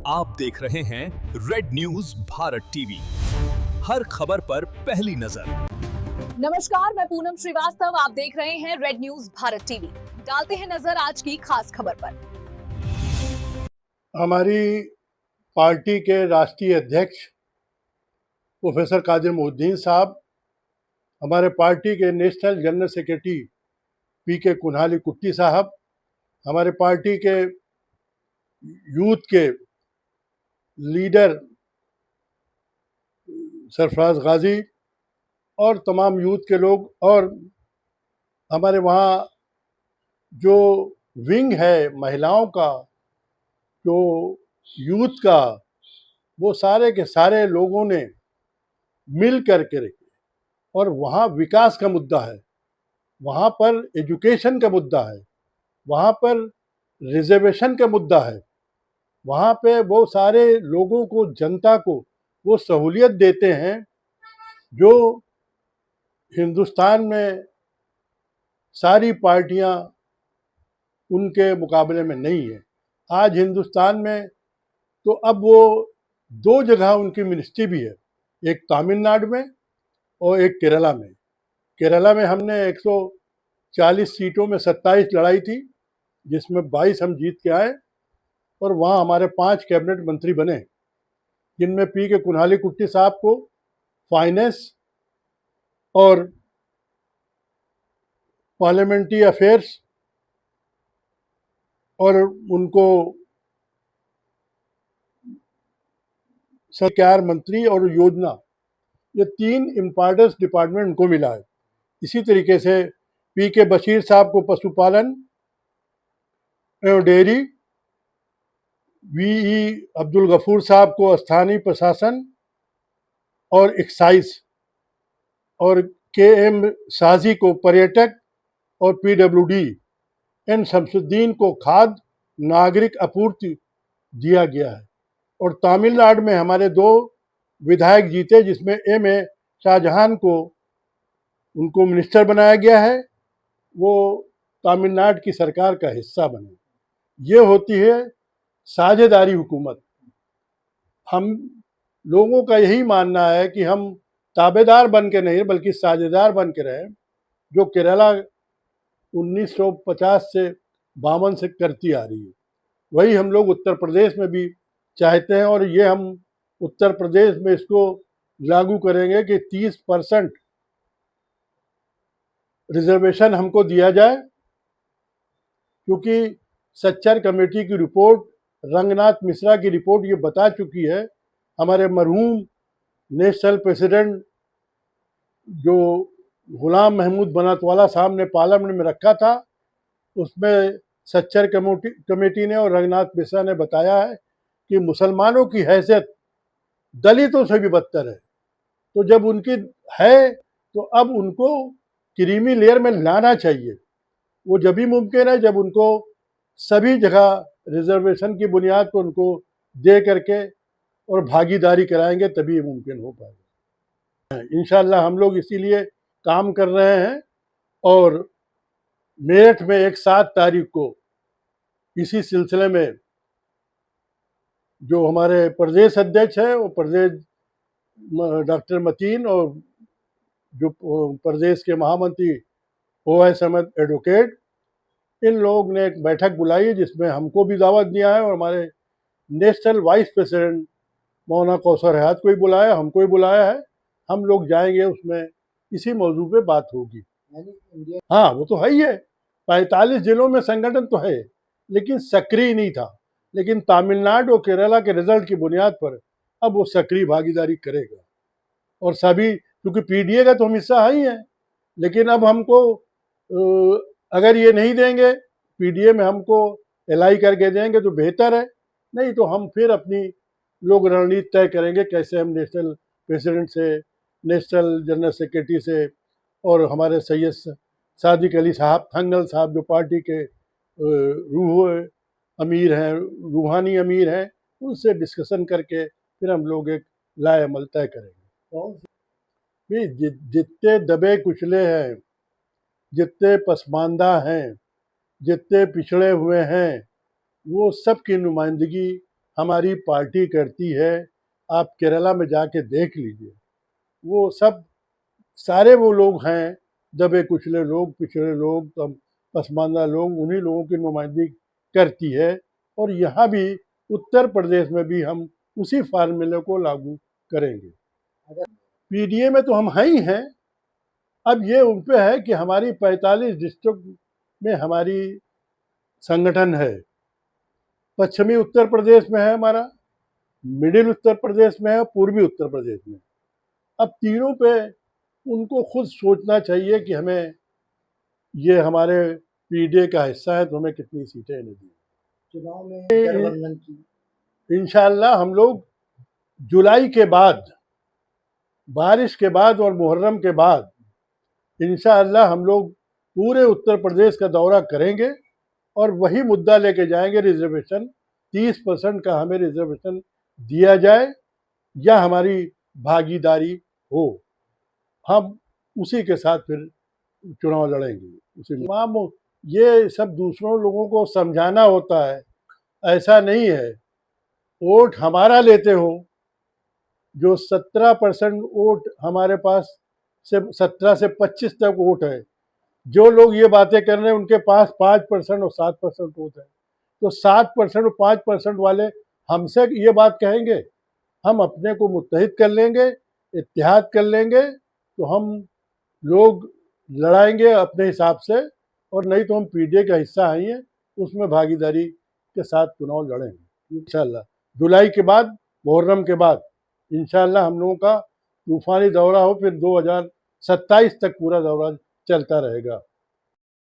आप देख रहे हैं रेड न्यूज भारत टीवी, हर खबर पर पहली नजर। नमस्कार, मैं पूनम श्रीवास्तव, आप देख रहे हैं रेड न्यूज भारत टीवी। डालते हैं नजर आज की खास खबर पर। हमारी पार्टी के राष्ट्रीय अध्यक्ष प्रोफेसर कादिर मोहुद्दीन साहब, हमारे पार्टी के नेशनल जनरल सेक्रेटरी पीके कुन्हाली कुट्टी साहब, हमारे पार्टी के यूथ के लीडर सरफराज गाजी और तमाम यूथ के लोग, और हमारे वहाँ जो विंग है महिलाओं का, जो यूथ का, वो सारे के सारे लोगों ने मिल करके रखे। और वहाँ विकास का मुद्दा है, वहाँ पर एजुकेशन का मुद्दा है, वहाँ पर रिजर्वेशन का मुद्दा है, वहाँ पे वो सारे लोगों को, जनता को वो सहूलियत देते हैं जो हिंदुस्तान में सारी पार्टियां उनके मुकाबले में नहीं है। आज हिंदुस्तान में तो अब वो दो जगह उनकी मिनिस्ट्री भी है, एक तमिलनाडु में और एक केरला में। केरला में हमने 140 सीटों में 27 लड़ाई थी, जिसमें 22 हम जीत के आए, और वहाँ हमारे 5 कैबिनेट मंत्री बने, जिनमें पीके कुन्हाली कुट्टी साहब को फाइनेंस और पार्लियामेंट्री अफेयर्स, और उनको सरकार मंत्री और योजना, ये 3 इम्पॉर्टेंट डिपार्टमेंट उनको मिला है। इसी तरीके से पीके बशीर साहब को पशुपालन एवं डेयरी, वीई अब्दुल गफूर साहब को स्थानीय प्रशासन और एक्साइज, और केएम शाजी को पर्यटक और पीडब्ल्यूडी, एन शमसुद्दीन को खाद्य नागरिक आपूर्ति दिया गया है। और तमिलनाडु में हमारे 2 विधायक जीते, जिसमें एम.ए. शाहजहां को उनको मिनिस्टर बनाया गया है, वो तमिलनाडु की सरकार का हिस्सा बने। ये होती है साझेदारी हुकूमत। हम लोगों का यही मानना है कि हम ताबेदार बन के नहीं बल्कि साझेदार बन के रहें, जो केरला 1950 से 52 से करती आ रही है, वही हम लोग उत्तर प्रदेश में भी चाहते हैं। और ये हम उत्तर प्रदेश में इसको लागू करेंगे कि 30% रिजर्वेशन हमको दिया जाए, क्योंकि सच्चर कमेटी की रिपोर्ट, रंगनाथ मिश्रा की रिपोर्ट ये बता चुकी है, हमारे मरहूम नेशनल प्रेसिडेंट जो गुलाम महमूद बनातवाला साहब ने पार्लियामेंट में रखा था, उसमें सच्चर कमेटी ने और रंगनाथ मिश्रा ने बताया है कि मुसलमानों की हैसियत दलितों से भी बदतर है। तो जब उनकी है तो अब उनको क्रीमी लेयर में लाना चाहिए। वो जब भी मुमकिन है जब उनको सभी जगह रिजर्वेशन की बुनियाद पर उनको दे करके और भागीदारी कराएंगे, तभी ये मुमकिन हो पाएगा। इंशाल्लाह हम लोग इसीलिए काम कर रहे हैं। और मेरठ में 7 तारीख को इसी सिलसिले में जो हमारे प्रदेश अध्यक्ष है, वो प्रदेश डॉक्टर मतीन, और जो प्रदेश के महामंत्री ओवैस अहमद एडवोकेट, इन लोग ने एक बैठक बुलाई है, जिसमें हमको भी दावत दिया है, और हमारे नेशनल वाइस प्रेसिडेंट मौलाना कौसर हयात को भी बुलाया, हमको भी बुलाया है। हम लोग जाएंगे, उसमें इसी मौजू पे बात होगी। हाँ, वो तो है ही है। 45 जिलों में संगठन तो है, लेकिन सक्रिय नहीं था। लेकिन तमिलनाडु और केरला के रिजल्ट की बुनियाद पर अब वो सक्रिय भागीदारी करेगा। और सभी, क्योंकि पीडीए का तो हम हिस्सा है ही है, लेकिन अब हमको अगर ये नहीं देंगे, पीडीए में हमको एलआई करके देंगे तो बेहतर है, नहीं तो हम फिर अपनी लोग रणनीति तय करेंगे कैसे हम नेशनल प्रेसिडेंट से, नेशनल जनरल सेक्रेटरी से, और हमारे सैयद सादिक अली साहब थंगल साहब, जो पार्टी के रूह अमीर हैं, रूहानी अमीर हैं, उनसे डिस्कशन करके फिर हम लोग एक लाए अमल तय करेंगे। जितने दबे कुचले हैं, जितने पसमानदा हैं, जितने पिछड़े हुए हैं, वो सब की नुमाइंदगी हमारी पार्टी करती है, आप केरला में जाके देख लीजिए। वो सब सारे वो लोग हैं, दबे कुचले लोग, पिछड़े लोग, पसमानदा लोग, उन्हीं लोगों की नुमाइंदगी करती है। और यहाँ भी उत्तर प्रदेश में भी हम उसी फार्मूले को लागू करेंगे। पीडीए में तो हम हैं ही हैं। अब ये उन पे है कि हमारी 45 डिस्ट्रिक्ट में हमारी संगठन है। पश्चिमी उत्तर प्रदेश में है हमारा, मिडिल उत्तर प्रदेश में है, पूर्वी उत्तर प्रदेश में। अब तीनों पे उनको खुद सोचना चाहिए कि हमें ये हमारे पीडीए का हिस्सा है तो हमें कितनी सीटें इन्हें दी। चुनाव में गठबंधन की इंशाअल्लाह हम लोग जुलाई के बाद, बारिश के बाद और मुहर्रम के बाद इंशाअल्लाह हम लोग पूरे उत्तर प्रदेश का दौरा करेंगे और वही मुद्दा लेके जाएंगे, रिजर्वेशन 30% का हमें रिजर्वेशन दिया जाए या हमारी भागीदारी हो, हम उसी के साथ फिर चुनाव लड़ेंगे। उसी तमाम ये सब दूसरों लोगों को समझाना होता है, ऐसा नहीं है। वोट हमारा लेते हो, जो 17% वोट हमारे पास से 17 से 25 तक वोट है, जो लोग ये बातें कर रहे हैं उनके पास 5% और 7% वोट है। तो 7% और 5% वाले हमसे ये बात कहेंगे, हम अपने को मुत्तहिद कर लेंगे, इत्तेहाद कर लेंगे, तो हम लोग लड़ाएंगे अपने हिसाब से, और नहीं तो हम पीडीए का हिस्सा आएंगे, उसमें भागीदारी के साथ चुनाव लड़ेंगे इंशाअल्लाह। जुलाई के बाद, मुहर्रम के बाद इंशाअल्लाह हम लोगों का तूफानी दौरा हो, फिर 2027 तक पूरा दौरा चलता रहेगा।